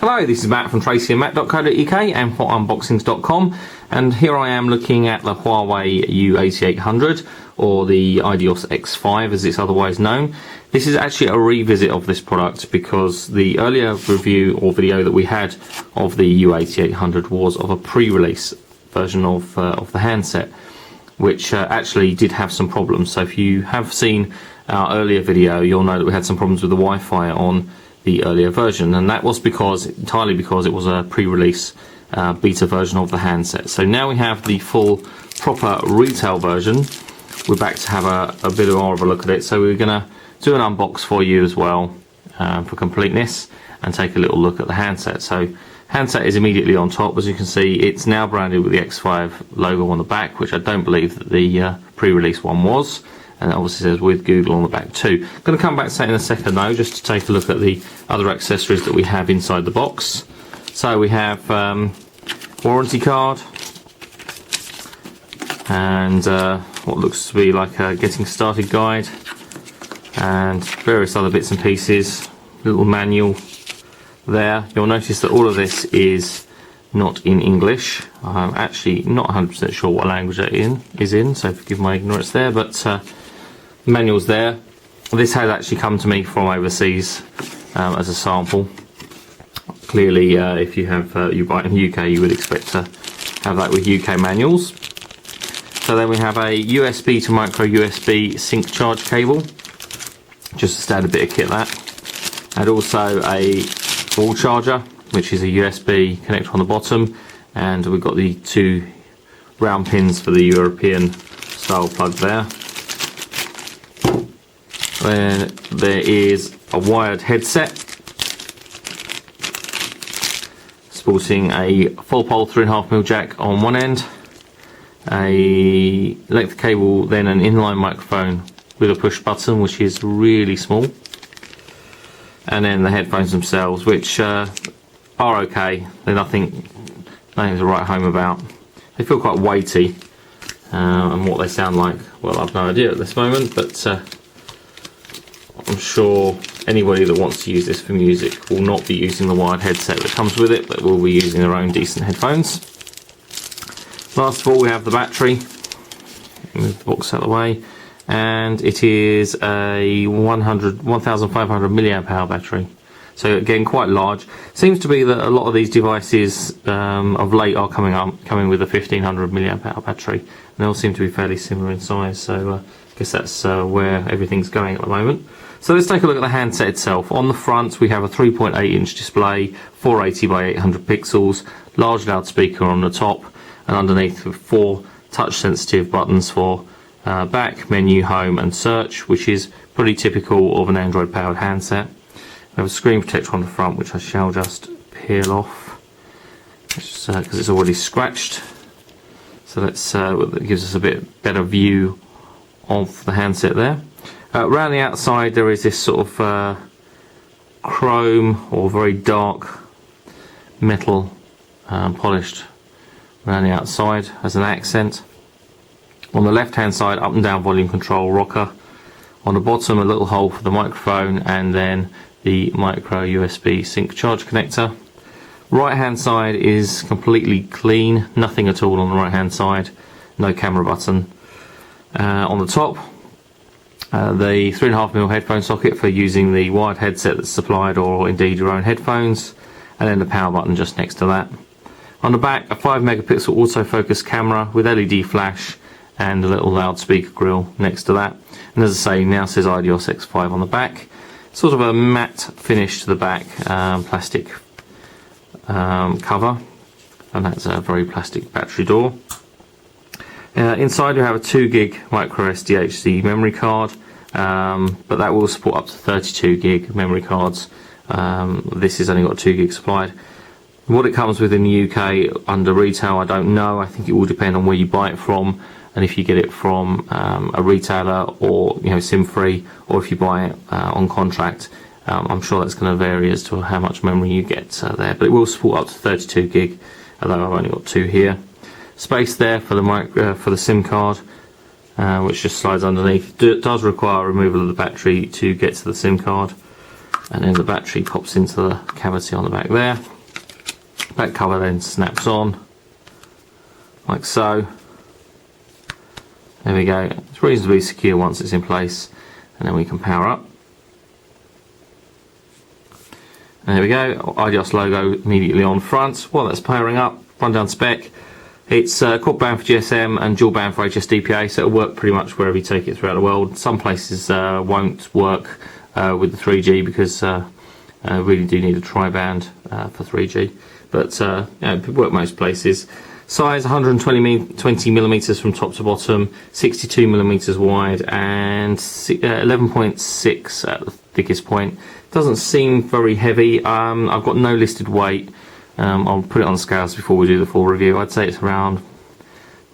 Hello, this is Matt from tracyandmatt.co.uk and for unboxings.com, and here I am looking at the Huawei U8800, or the IDEOS X5 as it's otherwise known. This is actually a revisit of this product because the earlier review or video that we had of the U8800 was of a pre-release version of the handset, which actually did have some problems. So if you have seen our earlier video, you'll know that we had some problems with the Wi-Fi on the earlier version, and that was entirely because it was a pre-release beta version of the handset. So now we have the full proper retail version. We're back to have a bit more of a look at it, so we're gonna do an unbox for you as well for completeness and take a little look at the handset. So handset is immediately on top. As you can see, it's now branded with the X5 logo on the back, which I don't believe that the pre-release one was. And it obviously says with Google on the back too. I'm going to come back to that in a second though, just to take a look at the other accessories that we have inside the box. So we have warranty card and what looks to be like a getting started guide and various other bits and pieces. Little manual there. You'll notice that all of this is not in English. I'm actually not 100% sure what language that is in, so forgive my ignorance there, but manuals there. This has actually come to me from overseas as a sample. Clearly, if you buy it in the UK, you would expect to have that with UK manuals. So then we have a USB to micro USB sync charge cable, just a standard bit of kit that, and also a wall charger, which is a USB connector on the bottom, and we've got the two round pins for the European style plug there. Then there is a wired headset sporting a full pole 3.5mm jack on one end, a length cable, then an inline microphone with a push button which is really small, and then the headphones themselves, which are okay. They're nothing to write home about. They feel quite weighty, and what they sound like, well, I've no idea at this moment, but I'm sure anybody that wants to use this for music will not be using the wired headset that comes with it, but will be using their own decent headphones. Last of all, we have the battery. Move the box out of the way, and it is a 1500 milliamp hour battery. So again, quite large. Seems to be that a lot of these devices of late are coming with a 1500 milliamp hour battery, and they all seem to be fairly similar in size. So I guess that's where everything's going at the moment. So let's take a look at the handset itself. On the front we have a 3.8-inch display, 480 by 800 pixels, large loudspeaker on the top, and underneath with 4 touch sensitive buttons for back, menu, home and search, which is pretty typical of an Android powered handset. We have a screen protector on the front, which I shall just peel off because it's already scratched. So that gives us a bit better view of the handset there. Around the outside there is this sort of chrome or very dark metal polished around the outside as an accent. On the left hand side, up and down volume control rocker. On the bottom, a little hole for the microphone, and then the micro USB sync charge connector. Right hand side is completely clean, nothing at all on the right hand side, no camera button. On the top, the 3.5mm headphone socket for using the wired headset that's supplied, or indeed your own headphones, and then the power button just next to that. On the back, a 5 megapixel autofocus camera with LED flash and a little loudspeaker grill next to that. And as I say, now says IDEOS X5 on the back. Sort of a matte finish to the back, plastic cover, and that's a very plastic battery door. Inside you have a 2 gig micro SDHC memory card, but that will support up to 32 gig memory cards. This has only got 2 gig supplied. What it comes with in the UK under retail, I don't know. I think it will depend on where you buy it from, and if you get it from a retailer, or SIM free, or if you buy it on contract. I'm sure that's going to vary as to how much memory you get there, but it will support up to 32 gig, although I've only got 2 here. Space there for the SIM card, which just slides underneath. It does require removal of the battery to get to the SIM card, and then the battery pops into the cavity on the back there. Back cover then snaps on like so. There we go. It's reasonably secure once it's in place, and then we can power up. And there we go, IDEOS logo immediately on front. While that's powering up, rundown spec. It's quad band for GSM and dual band for HSDPA, so it'll work pretty much wherever you take it throughout the world. Some places won't work with the 3G because really do need a tri-band for 3G, but it work most places. Size 120 millimeters from top to bottom, 62 millimeters wide, and 11.6 at the thickest point. Doesn't seem very heavy. I've got no listed weight. I'll put it on scales before we do the full review. I'd say it's around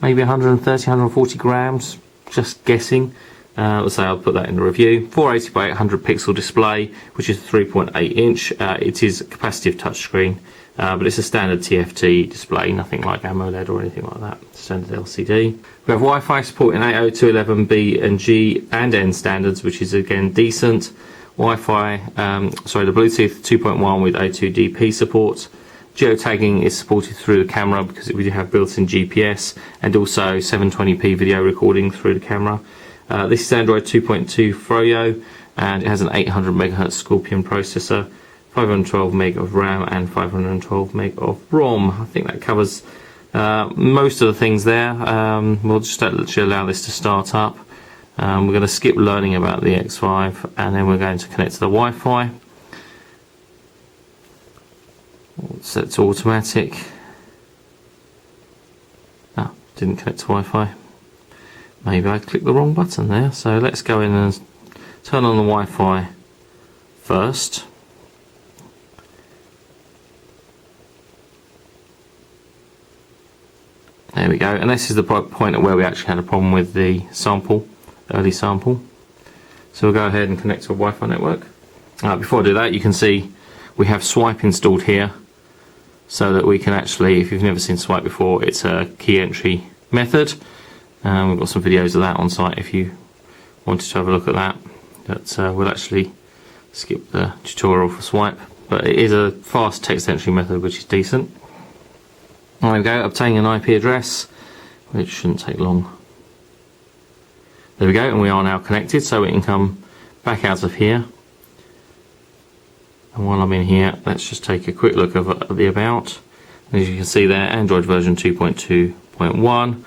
maybe 130, 140 grams, just guessing. Let's say I'll put that in the review. 480 by 800 pixel display, which is 3.8 inch. It is a capacitive touchscreen, but it's a standard TFT display, nothing like AMOLED or anything like that. Standard LCD. We have Wi-Fi supporting 802.11b and G and N standards, which is again decent. Wi-Fi, the Bluetooth 2.1 with A2DP support. Geotagging is supported through the camera because we do have built-in GPS, and also 720p video recording through the camera. This is Android 2.2 Froyo, and it has an 800 MHz Scorpion processor, 512 meg of RAM and 512 meg of ROM. I think that covers most of the things there. We'll just literally allow this to start up. We're going to skip learning about the X5, and then we're going to connect to the Wi-Fi. Set to automatic. Didn't connect to Wi-Fi. Maybe I clicked the wrong button there. So let's go in and turn on the Wi-Fi first. There we go. And this is the point at where we actually had a problem with the sample, early sample. So we'll go ahead and connect to a Wi-Fi network. Before I do that, you can see we have Swipe installed here, so that we can actually, if you've never seen Swipe before, it's a key entry method. We've got some videos of that on site if you wanted to have a look at that. But we'll actually skip the tutorial for Swipe. But it is a fast text entry method, which is decent. There we go, obtaining an IP address, which shouldn't take long. There we go, and we are now connected, so we can come back out of here. And while I'm in here, let's just take a quick look at the about. As you can see there, Android version 2.2.1,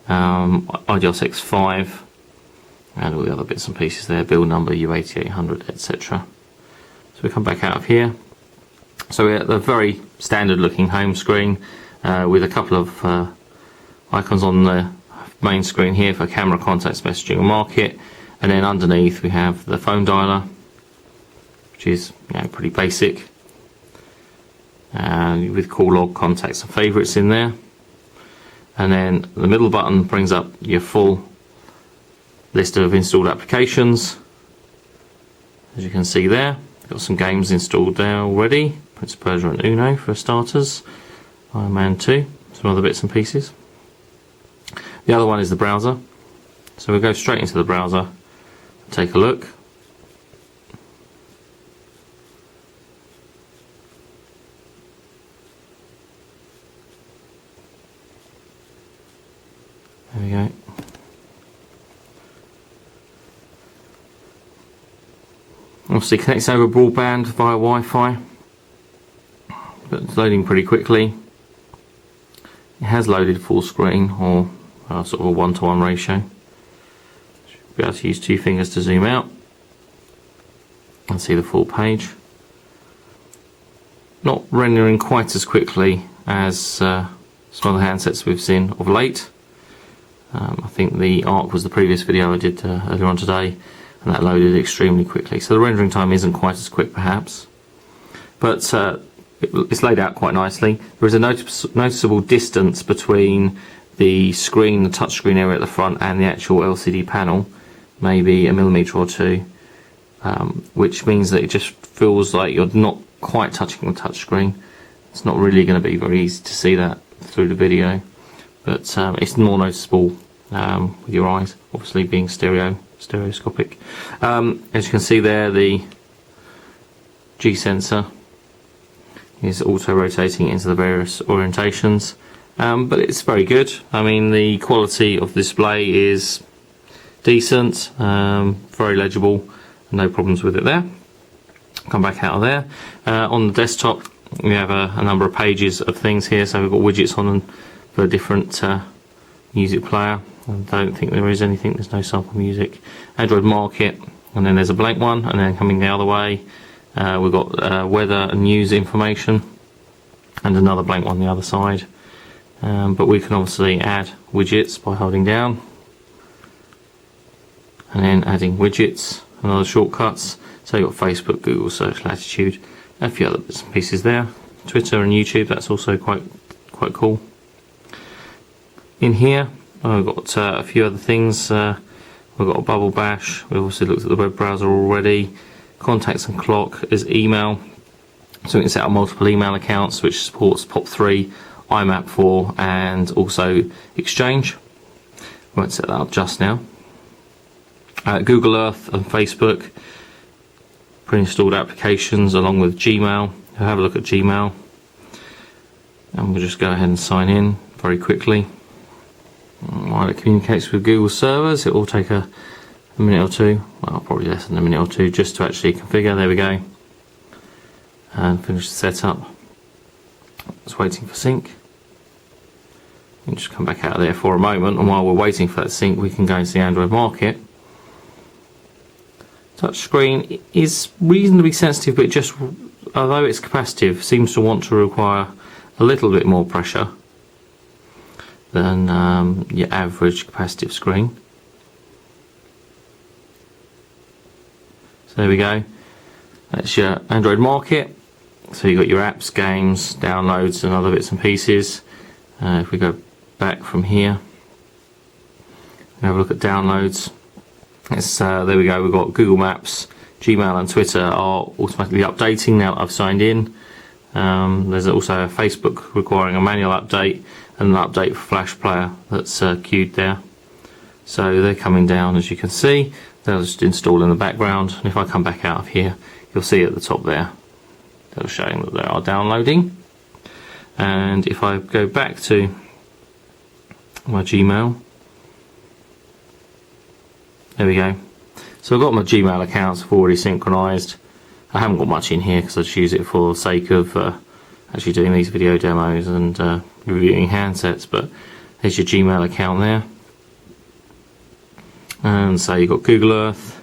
IDEOS X5, and all the other bits and pieces there, build number, U8800, etc. So we come back out of here. So we're at the very standard looking home screen with a couple of icons on the main screen here for camera, contacts, messaging and market, and then underneath we have the phone dialer, which is pretty basic, and with call log, contacts and favourites in there. And then the middle button brings up your full list of installed applications. As you can see there, got some games installed there already. Prince of Persia and Uno for starters, Iron Man 2, some other bits and pieces. The other one is the browser, so we'll go straight into the browser and take a look. There we go. Obviously connects over broadband via Wi-Fi, but it's loading pretty quickly. It has loaded full screen, or sort of a 1-to-1 ratio. Should be able to use 2 fingers to zoom out and see the full page. Not rendering quite as quickly as some other handsets we've seen of late. I think the ARC was the previous video I did earlier on today, and that loaded extremely quickly. So the rendering time isn't quite as quick perhaps, but it's laid out quite nicely. There is a noticeable distance between the screen, the touch screen area at the front, and the actual LCD panel, maybe a millimetre or 2, which means that it just feels like you're not quite touching the touch screen. It's not really going to be very easy to see that through the video, but it's more noticeable with your eyes, obviously being stereoscopic. As you can see there, the G sensor is auto rotating into the various orientations, but it's very good. I mean, the quality of the display is decent, very legible, no problems with it there. Come back out of there. On the desktop we have a number of pages of things here, so we've got widgets on them for a different music player. I don't think there is anything, there's no sample music. Android Market, and then there's a blank one, and then coming the other way we've got weather and news information, and another blank one on the other side. But we can obviously add widgets by holding down and then adding widgets and other shortcuts. So you've got Facebook, Google Search, Latitude, a few other bits and pieces there. Twitter and YouTube, that's also quite cool. In here I've got a few other things. We've got a bubble bash, we've also looked at the web browser already. Contacts and clock is email, so we can set up multiple email accounts, which supports POP3, IMAP4 and also Exchange. We won't set that up just now. Google Earth and Facebook, pre-installed applications along with Gmail. We'll have a look at Gmail, and we'll just go ahead and sign in very quickly. While it communicates with Google servers, it will take a minute or two, well probably less than a minute or two, just to actually configure. There we go, and finish the setup. It's waiting for sync. You can just come back out of there for a moment, and while we're waiting for that sync we can go into the Android Market. Touch screen is reasonably sensitive, but just although it's capacitive, seems to want to require a little bit more pressure than your average capacitive screen. So there we go, that's your Android Market. So you've got your apps, games, downloads and other bits and pieces. If we go back from here and have a look at downloads, there we go, we've got Google Maps, Gmail and Twitter are automatically updating now that I've signed in. There's also a Facebook requiring a manual update and an update for Flash Player that's queued there. So they're coming down, as you can see. They'll just install in the background, and if I come back out of here you'll see at the top there they're showing that they are downloading. And if I go back to my Gmail, there we go. So I've got my Gmail accounts, I've already synchronized. I haven't got much in here because I just use it for the sake of actually doing these video demos and reviewing handsets, but there's your Gmail account there. And so you've got Google Earth,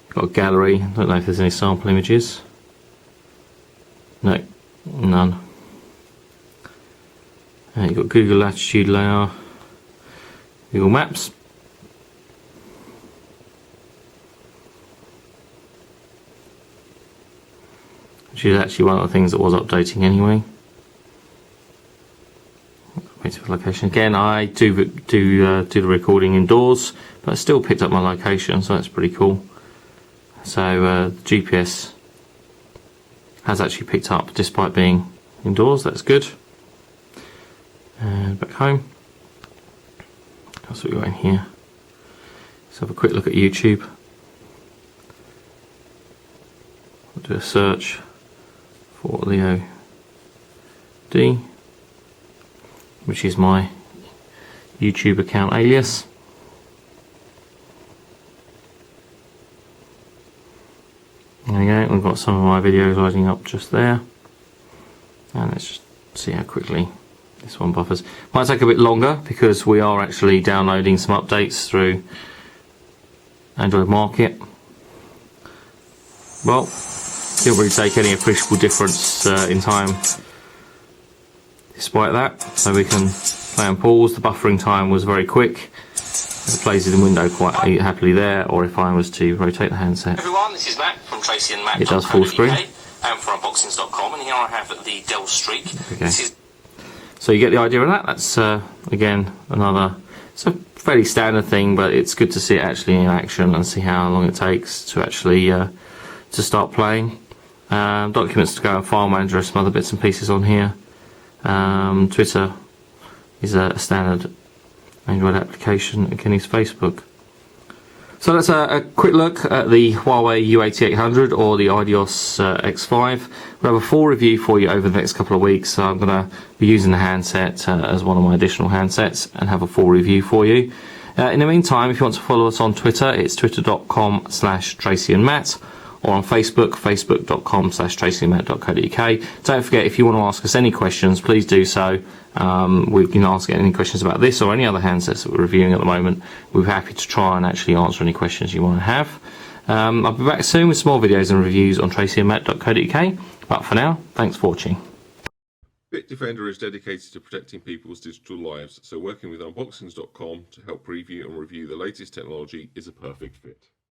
you've got gallery, I don't know if there's any sample images. No, none. You've got Google Latitude Layer, Google Maps. Which is actually one of the things that was updating anyway. Wait for location again. I do the recording indoors, but I still picked up my location, so that's pretty cool. So GPS has actually picked up despite being indoors. That's good. And back home. That's what we got in here. Let's have a quick look at YouTube. I'll do a search for Leo D, which is my YouTube account alias. There we go, we've got some of my videos loading up just there, and let's just see how quickly this one buffers. Might take a bit longer because we are actually downloading some updates through Android Market. Well, didn't really take any appreciable difference in time despite that, so we can play and pause. The buffering time was very quick. It plays in the window quite happily there, or if I was to rotate the handset, everyone, this is Matt from Tracy and Matt. It does full screen. And for unboxings.com, and here I have the Dell Streak. Okay. So you get the idea of that. That's again it's a fairly standard thing, but it's good to see it actually in action and see how long it takes to actually to start playing. Documents to go and file manager, some other bits and pieces on here. Twitter is a standard Android application. Again, is Facebook. So that's a quick look at the Huawei U80-800 or the IDEOS X5. We'll have a full review for you over the next couple of weeks. So I'm going to be using the handset as one of my additional handsets and have a full review for you. In the meantime, if you want to follow us on Twitter, it's twitter.com/TracyandMatt, or on Facebook, facebook.com/tracyandmatt.co.uk. Don't forget, if you want to ask us any questions, please do so. We can ask any questions about this or any other handsets that we're reviewing at the moment. We're happy to try and actually answer any questions you want to have. I'll be back soon with some more videos and reviews on tracyandmatt.co.uk. But for now, thanks for watching. Bitdefender is dedicated to protecting people's digital lives, so working with Unboxings.com to help preview and review the latest technology is a perfect fit.